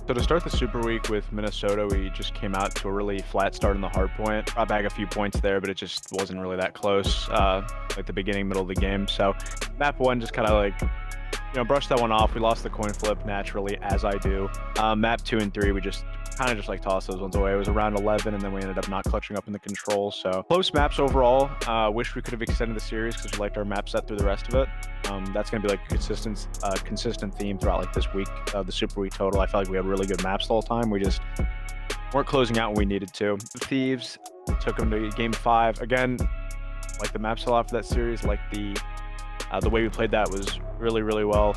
So to start the Super Week with Minnesota, we just came out to a really flat start in the hard point. Brought back a few points there, but it just wasn't really that close, like the beginning, middle of the game. So map one just kind of like, brushed that one off. We lost the coin flip naturally, as I do. Map 2 and 3, we just kind of just like tossed those ones away. It was around 11, and then we ended up not clutching up in the control. So close maps overall. Wish we could have extended the series because we liked our map set through the rest of it. That's going to be like a consistent theme throughout like this week, the Super Week total. I felt like we had really good maps the whole time. We just weren't closing out when we needed to. The Thieves took them to game 5. Again, like the maps a lot for that series, like the way we played that was really, really well.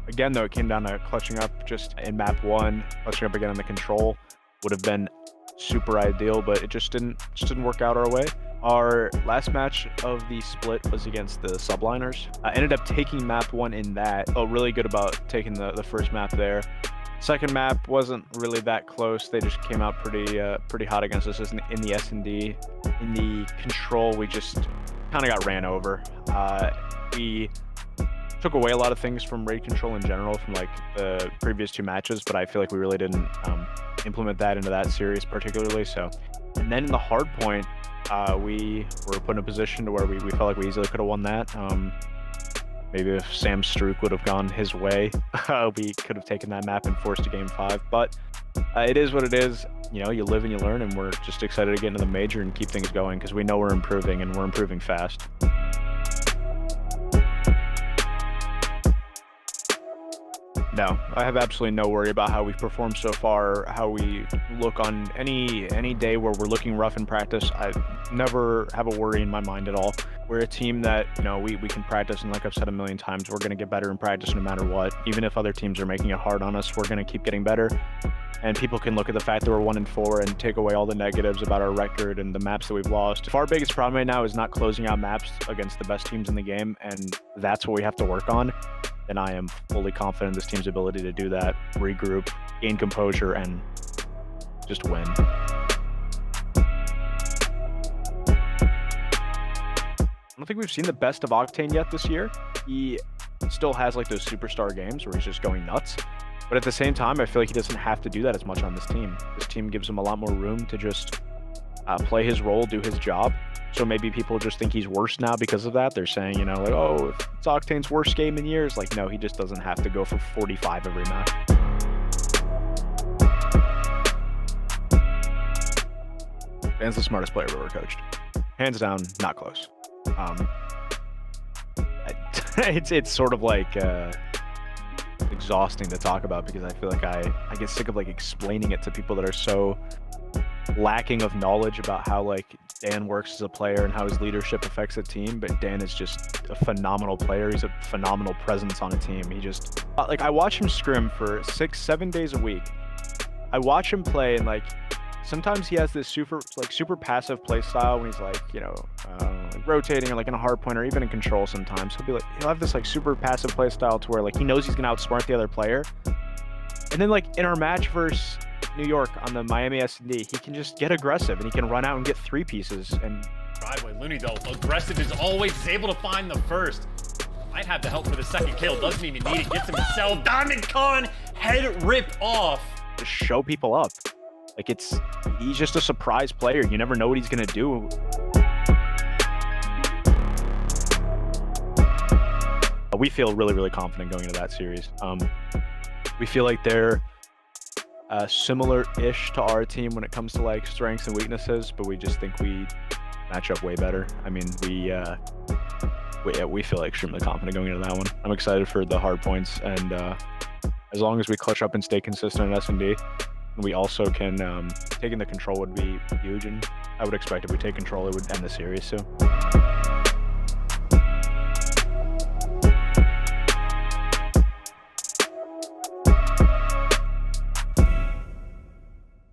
Again, though, it came down to clutching up just in map 1, clutching up again in the control would have been super ideal, but it just didn't work out our way. Our last match of the split was against the Subliners. I ended up taking map 1 in that. Felt really good about taking the first map there. Second map wasn't really that close. They just came out pretty hot against us in the S&D. In the control, we just kind of got ran over. We took away a lot of things from raid control in general from like the previous 2 matches, but I feel like we really didn't implement that into that series particularly. So, and then in the hard point, we were put in a position to where we felt like we easily could have won that. Maybe if Sam Strook would have gone his way, we could have taken that map and forced a game 5. But it is what it is. You live and you learn, and we're just excited to get into the major and keep things going because we know we're improving, and we're improving fast. No, I have absolutely no worry about how we've performed so far, how we look on any day where we're looking rough in practice. I never have a worry in my mind at all. We're a team that, we can practice, and like I've said a million times, we're going to get better in practice no matter what. Even if other teams are making it hard on us, we're going to keep getting better. And people can look at the fact that we're 1 and 4 and take away all the negatives about our record and the maps that we've lost. If our biggest problem right now is not closing out maps against the best teams in the game, and that's what we have to work on, then I am fully confident in this team's ability to do that, regroup, gain composure, and just win. I don't think we've seen the best of Octane yet this year. He still has like those superstar games where he's just going nuts. But at the same time, I feel like he doesn't have to do that as much on this team. This team gives him a lot more room to just play his role, do his job. So maybe people just think he's worse now because of that. They're saying, like, oh, it's Octane's worst game in years. Like, no, he just doesn't have to go for 45 every match. Dan's the smartest player I've ever coached. Hands down, not close. It's sort of like exhausting to talk about because I feel like I get sick of like explaining it to people that are so lacking of knowledge about how like Dan works as a player and how his leadership affects a team. But Dan is just a phenomenal player. He's a phenomenal presence on a team. He just like, I watch him scrim for 6-7 days a week. I watch him play, and like sometimes he has this super passive play style when he's like, rotating or like in a hard point or even in control. Sometimes he'll have this like super passive play style to where like he knows he's gonna outsmart the other player, and then like in our match versus New York on the Miami S&D, he can just get aggressive and he can run out and get 3 pieces. And driveway Looney though, aggressive is always able to find the first. Might have the help for the second kill, doesn't even need it, gets himself Diamond Con head rip off. Just show people up. Like he's just a surprise player. You never know what he's gonna do. We feel really, really confident going into that series. We feel like they're similar-ish to our team when it comes to like strengths and weaknesses, but we just think we match up way better. I mean, we feel extremely confident going into that one. I'm excited for the hard points, and as long as we clutch up and stay consistent in S&D, we also can taking the control would be huge, and I would expect if we take control, it would end the series soon.